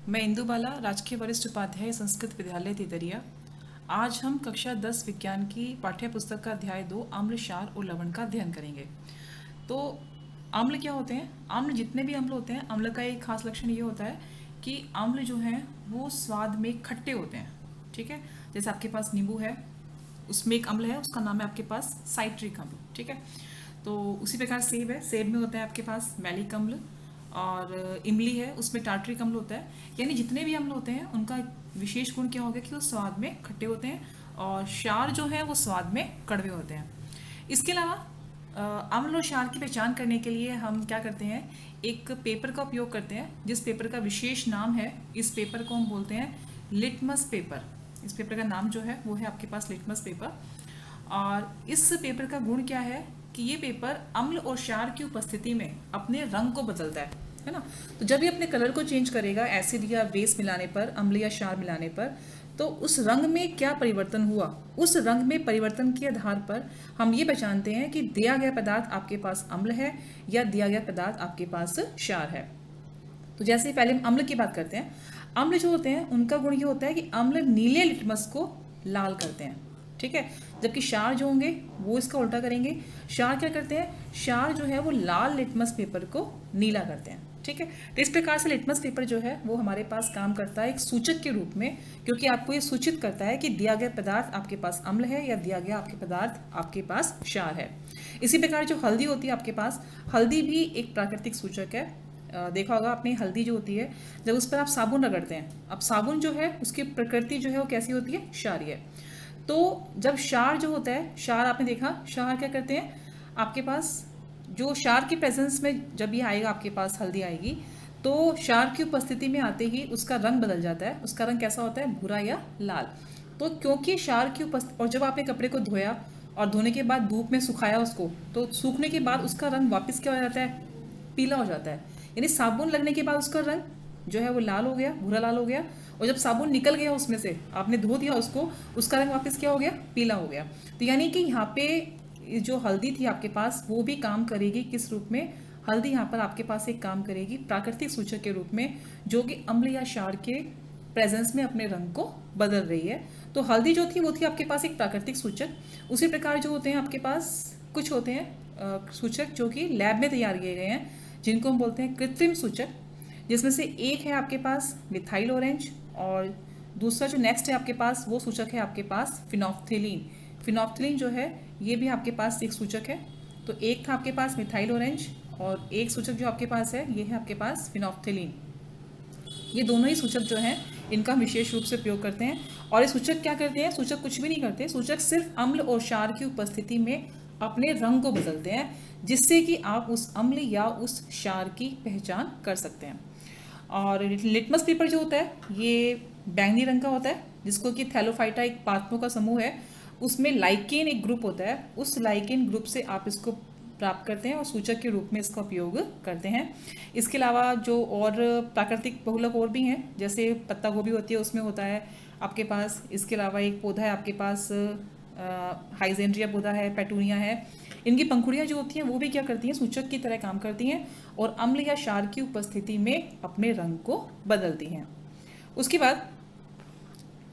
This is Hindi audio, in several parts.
मैं इंदु बाला, राजकीय वरिष्ठ उपाध्याय, संस्कृत विद्यालय तितरिया। आज हम कक्षा 10 विज्ञान की पाठ्य पुस्तक का अध्याय 2 अम्ल, क्षार और लवण का अध्ययन करेंगे। तो अम्ल क्या होते हैं? अम्ल, जितने भी अम्ल होते हैं, अम्ल का एक खास लक्षण ये होता है कि अम्ल जो हैं वो स्वाद में खट्टे होते हैं। ठीक है, जैसे आपके पास नींबू है, उसमें एक अम्ल है, उसका नाम है आपके पास साइट्रिक अम्ल। ठीक है, तो उसी प्रकार सेब है, सेब में होता है आपके पास मैलिक अम्ल। और इमली है, उसमें टार्टरिक अम्ल होता है। यानी जितने भी अम्ल होते हैं उनका विशेष गुण क्या होगा कि वो स्वाद में खट्टे होते हैं, और क्षार जो है वो स्वाद में कड़वे होते हैं। इसके अलावा अम्ल और क्षार की पहचान करने के लिए हम क्या करते हैं, एक पेपर का उपयोग करते हैं, जिस पेपर का विशेष नाम है, इस पेपर को हम बोलते हैं लिटमस पेपर। इस पेपर का नाम जो है वो है आपके पास लिटमस पेपर। और इस पेपर का गुण क्या है कि ये पेपर अम्ल और क्षार की उपस्थिति में अपने रंग को बदलता है ना। तो जब ये अपने कलर को चेंज करेगा एसिड या बेस मिलाने पर, अम्ल या क्षार मिलाने पर, तो उस रंग में क्या परिवर्तन हुआ, उस रंग में परिवर्तन के आधार पर हम ये पहचानते हैं कि दिया गया पदार्थ आपके पास अम्ल है या दिया गया पदार्थ आपके पास क्षार है। तो जैसे पहले हम अम्ल की बात करते हैं। अम्ल जो होते हैं उनका गुण ये होता है कि अम्ल नीले लिटमस को लाल करते हैं। ठीक है, जबकि क्षार जो होंगे वो इसका उल्टा करेंगे। क्षार क्या करते हैं? क्षार जो है वो लाल लिटमस पेपर को नीला करते हैं। ठीक है, तो इस प्रकार से लिटमस पेपर जो है वो हमारे पास काम करता है एक सूचक के रूप में, क्योंकि आपको ये सूचित करता है कि दिया गया पदार्थ आपके पास अम्ल है या दिया गया आपके पदार्थ आपके पास क्षार है। इसी प्रकार जो हल्दी होती है आपके पास, हल्दी भी एक प्राकृतिक सूचक है। देखा होगा आपने, हल्दी जो होती है जब उस पर आप साबुन रगड़ते हैं, अब साबुन जो है उसकी प्रकृति जो है वो कैसी होती है? क्षारीय। तो जब क्षार जो होता है, क्षार आपने देखा, क्षार क्या करते हैं आपके पास, जो क्षार की प्रेजेंस में जब ये आएगा आपके पास, हल्दी आएगी, तो क्षार की उपस्थिति में आते ही उसका रंग बदल जाता है। उसका रंग कैसा होता है? भूरा या लाल। तो क्योंकि क्षार की उपस्थिति, और जब आपने कपड़े को धोया और धोने के बाद धूप में सुखाया उसको, तो सूखने के बाद उसका रंग वापस क्या हो जाता है? पीला हो जाता है। यानी साबुन लगने के बाद उसका रंग जो है वो लाल हो गया, भूरा लाल हो गया, और जब साबुन निकल गया उसमें से, आपने धो दिया उसको, उसका रंग वापस क्या हो गया? पीला हो गया। तो यानी कि यहाँ पे जो हल्दी थी आपके पास वो भी काम करेगी किस रूप में? हल्दी यहाँ पर आपके पास एक काम करेगी प्राकृतिक सूचक के रूप में, जो कि अम्ल या क्षार के प्रेजेंस में अपने रंग को बदल रही है। तो हल्दी जो थी वो थी आपके पास एक प्राकृतिक सूचक। उसी प्रकार जो होते हैं आपके पास कुछ होते हैं सूचक जो कि लैब में तैयार किए गए हैं, जिनको हम बोलते हैं कृत्रिम सूचक, जिसमें से एक है आपके पास मिथाइल ऑरेंज, और दूसरा जो नेक्स्ट है आपके पास वो सूचक है आपके पास फिनोफ्थिलीन। फिनोफ्थिलीन जो है ये भी आपके पास एक सूचक है। तो एक था आपके पास मिथाइल ऑरेंज, और एक सूचक जो आपके पास है ये है आपके पास फिनोफ्थिलीन। ये दोनों ही सूचक जो हैं इनका हम विशेष रूप से उपयोग करते हैं। और ये सूचक क्या करते हैं? सूचक कुछ भी नहीं करते, सूचक सिर्फ अम्ल और क्षार की उपस्थिति में अपने रंग को बदलते हैं, जिससे कि आप उस अम्ल या उस क्षार की पहचान कर सकते हैं। और लिटमस पेपर जो होता है ये बैंगनी रंग का होता है, जिसको कि थैलोफाइटा एक पादपों का समूह है, उसमें लाइकेन एक ग्रुप होता है, उस लाइकेन ग्रुप से आप इसको प्राप्त करते हैं और सूचक के रूप में इसका उपयोग करते हैं। इसके अलावा जो और प्राकृतिक बहुलक और भी हैं, जैसे पत्ता गोभी होती है उसमें होता है आपके पास। इसके अलावा एक पौधा है आपके पास हाइजेंड्रिया पौधा है, पेटूनिया है। इनकी पंखुड़ियाँ जो होती हैं वो भी क्या करती हैं? सूचक की तरह काम करती हैं और अम्ल या क्षार की उपस्थिति में अपने रंग को बदलती हैं। उसके बाद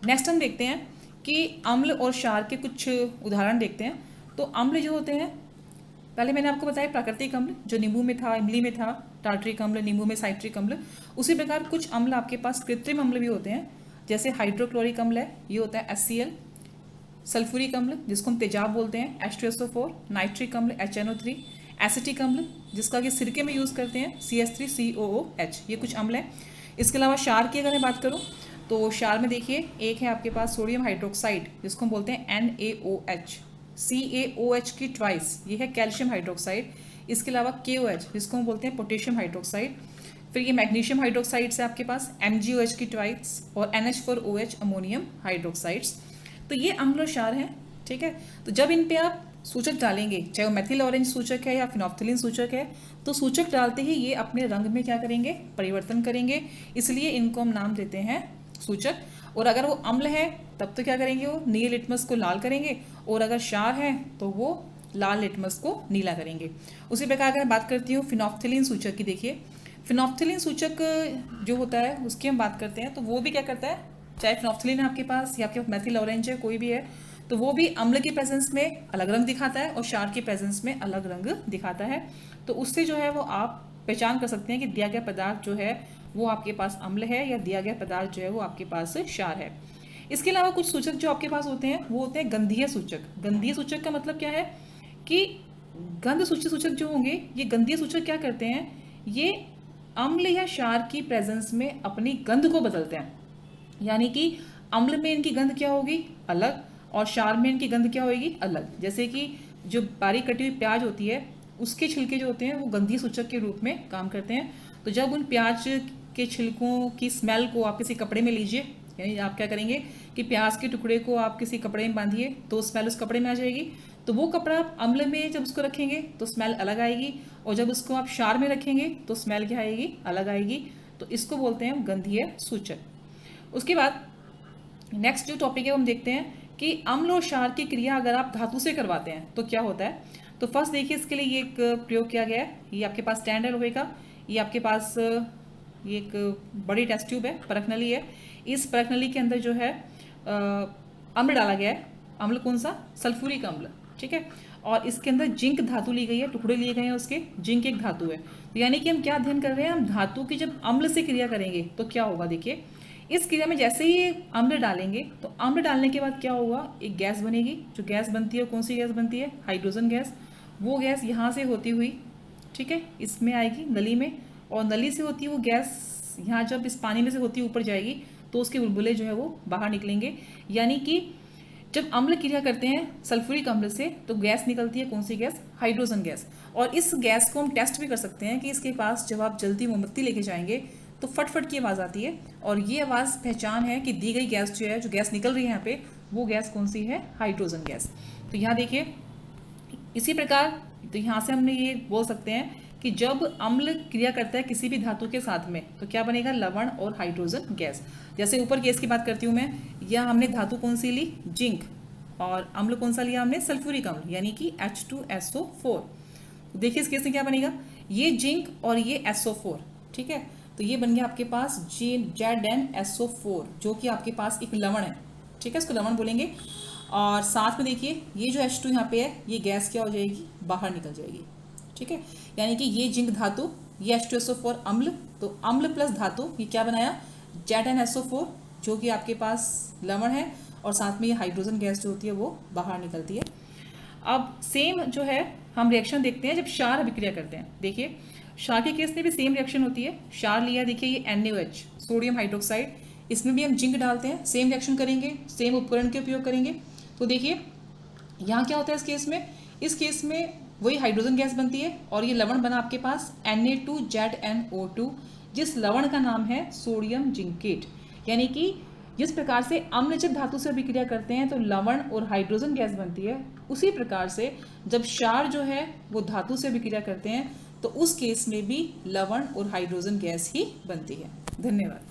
नेक्स्ट हम देखते हैं कि अम्ल और क्षार के कुछ उदाहरण देखते हैं। तो अम्ल जो होते हैं, पहले मैंने आपको बताया प्राकृतिक अम्ल जो नींबू में था, इमली में था, टार्टरिक अम्ल, नींबू में साइट्रिक अम्ल। उसी प्रकार कुछ अम्ल आपके पास कृत्रिम अम्ल भी होते हैं, जैसे हाइड्रोक्लोरिक अम्ल है, ये होता है HCl। सल्फ्यूरिक अम्ल जिसको हम तेजाब बोलते हैं, H2SO4। नाइट्रिक अम्ल HNO3। एसिटिक अम्ल जिसका कि सिरके में यूज़ करते हैं, CH3COOH। ये कुछ अम्ल हैं। इसके अलावा क्षार की अगर मैं बात करूँ तो क्षार में देखिए एक है आपके पास सोडियम हाइड्रोक्साइड, जिसको हम बोलते हैं NaOH। CaOH की ट्वाइस ये है कैल्शियम हाइड्रोक्साइड। इसके अलावा KOH जिसको हम बोलते हैं पोटेशियम हाइड्रोक्साइड। फिर ये मैग्नीशियम हाइड्रोक्साइड्स है आपके पास, MgOH की ट्वाइस, और NH4OH अमोनियम हाइड्रोक्साइड्स। तो ये अम्ल और क्षार हैं। ठीक है, तो जब इन पे आप सूचक डालेंगे, चाहे वो मेथिल ऑरेंज सूचक है या फिनोफ्थिलीन सूचक है, तो सूचक डालते ही ये अपने रंग में क्या करेंगे? परिवर्तन करेंगे। इसलिए इनको हम नाम देते हैं सूचक। और अगर वो अम्ल है तब तो क्या करेंगे? वो नीले लिटमस को लाल करेंगे, और अगर क्षार है तो वो लाल लिटमस को नीला करेंगे। उसी प्रकार अगर बात करती हूँ फिनोफ्थिलीन सूचक की, देखिए फिनोप्थिलीन सूचक जो होता है उसकी हम बात करते हैं, तो वो भी क्या करता है, चाहे फिनोप्थिलीन है आपके पास या आपके पास मैथिल ऑरेंज है, कोई भी है, तो वो भी अम्ल के प्रेजेंस में अलग रंग दिखाता है और क्षार के प्रेजेंस में अलग रंग दिखाता है। तो उससे जो है वो आप पहचान कर सकते हैं कि दिया गया पदार्थ जो है वो आपके पास अम्ल है या दिया गया पदार्थ जो है वो आपके पास क्षार है। इसके अलावा कुछ सूचक जो आपके पास होते हैं वो होते हैं गंधीय सूचक। गंधीय सूचक का मतलब क्या है कि गंध सूचक सूचक जो होंगे, ये गंधीय सूचक क्या करते हैं, ये अम्ल या क्षार की प्रेजेंस में अपनी गंध को बदलते हैं। यानी कि अम्ल में इनकी गंध क्या होगी, अलग, और क्षार में इनकी गंध क्या होगी, अलग। जैसे कि जो बारीक कटी हुई प्याज होती है उसके छिलके जो होते हैं वो गंधीय सूचक के रूप में काम करते हैं। तो जब उन प्याज के छिलकों की स्मेल को आप किसी कपड़े में लीजिए, यानी आप क्या करेंगे कि प्याज के टुकड़े को आप किसी कपड़े में बांधिए तो स्मेल उस कपड़े में आ जाएगी। तो वो कपड़ा आप अम्ल में जब उसको रखेंगे तो स्मेल अलग आएगी, और जब उसको आप क्षार में रखेंगे तो स्मेल क्या आएगी, अलग आएगी। तो इसको बोलते हैं गंधीय सूचक। उसके बाद नेक्स्ट जो टॉपिक है वो हम देखते हैं कि अम्ल और क्षार की क्रिया अगर आप धातु से करवाते हैं तो क्या होता है। तो फर्स्ट देखिए, इसके लिए ये एक प्रयोग किया गया है। ये आपके पास स्टैंड है लोहे का, ये आपके पास ये एक बड़ी टेस्ट ट्यूब है, परख नली है। इस परख नली के अंदर जो है अम्ल डाला गया है। अम्ल कौन सा, सल्फ्यूरिक अम्ल, ठीक है। और इसके अंदर जिंक धातु ली गई है, टुकड़े लिए गए हैं उसके, जिंक एक धातु है। तो यानी कि हम क्या अध्ययन कर रहे हैं, हम धातु की जब अम्ल से क्रिया करेंगे तो क्या होगा। देखिए इस क्रिया में जैसे ही अम्ल डालेंगे तो अम्ल डालने के बाद क्या होगा, एक गैस बनेगी। जो गैस बनती है कौन सी गैस बनती है, हाइड्रोजन गैस। वो गैस यहाँ से होती हुई, ठीक है, इसमें आएगी नली में, और नली से होती है वो गैस यहाँ जब इस पानी में से होती है ऊपर जाएगी तो उसके बुलबुले जो है वो बाहर निकलेंगे। यानी कि जब अम्ल क्रिया करते हैं सल्फ्यूरिक अम्ल से तो गैस निकलती है, कौन सी गैस, हाइड्रोजन गैस। और इस गैस को हम टेस्ट भी कर सकते हैं कि इसके पास जब आप जलती मोमबत्ती लेके जाएंगे तो फटफट की आवाज़ आती है, और ये आवाज़ पहचान है कि दी गई गैस जो है, जो गैस निकल रही है यहाँ पे, वो गैस कौन सी है, हाइड्रोजन गैस। तो यहाँ देखिए इसी प्रकार, तो यहाँ से हमने ये बोल सकते हैं कि जब अम्ल क्रिया करता है किसी भी धातु के साथ में तो क्या बनेगा, लवण और हाइड्रोजन गैस। जैसे ऊपर गैस की बात करती हूँ मैं, या हमने धातु कौन सी ली, जिंक, और अम्ल कौन सा लिया हमने, सल्फ्यूरिक अम्ल, यानी कि H2SO4। देखिए इस केस में क्या बनेगा, ये जिंक और ये SO4, ठीक है। तो ये बन गया आपके पास ZnSO4, जो कि आपके पास एक लवण है, ठीक है, इसको लवण बोलेंगे। और साथ में देखिए ये जो H2 यहाँ पे है, ये गैस क्या हो जाएगी, बाहर निकल जाएगी, ठीक है। यानी कि ये जिंक धातु, ये H2SO4 अम्ल, तो अम्ल प्लस धातु ये क्या बनाया, ZnSO4, जो कि आपके पास लवण है, और साथ में ये हाइड्रोजन गैस जो होती है वो बाहर निकलती है। अब सेम जो है हम रिएक्शन देखते हैं जब क्षार अभिक्रिया करते हैं। देखिए क्षार के केस में भी सेम रिएक्शन होती है। क्षार लिया, देखिए ये NaOH, सोडियम हाइड्रोक्साइड, इसमें भी हम जिंक डालते हैं, सेम रिएक्शन करेंगे, सेम उपकरण के उपयोग करेंगे। तो देखिए यहाँ क्या होता है इस केस में वही हाइड्रोजन गैस बनती है, और ये लवण बना आपके पास Na2ZnO2, जिस लवण का नाम है सोडियम जिंकेट। यानी कि जिस प्रकार से अम्ल जब धातु से अभिक्रिया करते हैं तो लवण और हाइड्रोजन गैस बनती है, उसी प्रकार से जब क्षार जो है वो धातु से अभिक्रिया करते हैं तो उस केस में भी लवण और हाइड्रोजन गैस ही बनती है। धन्यवाद।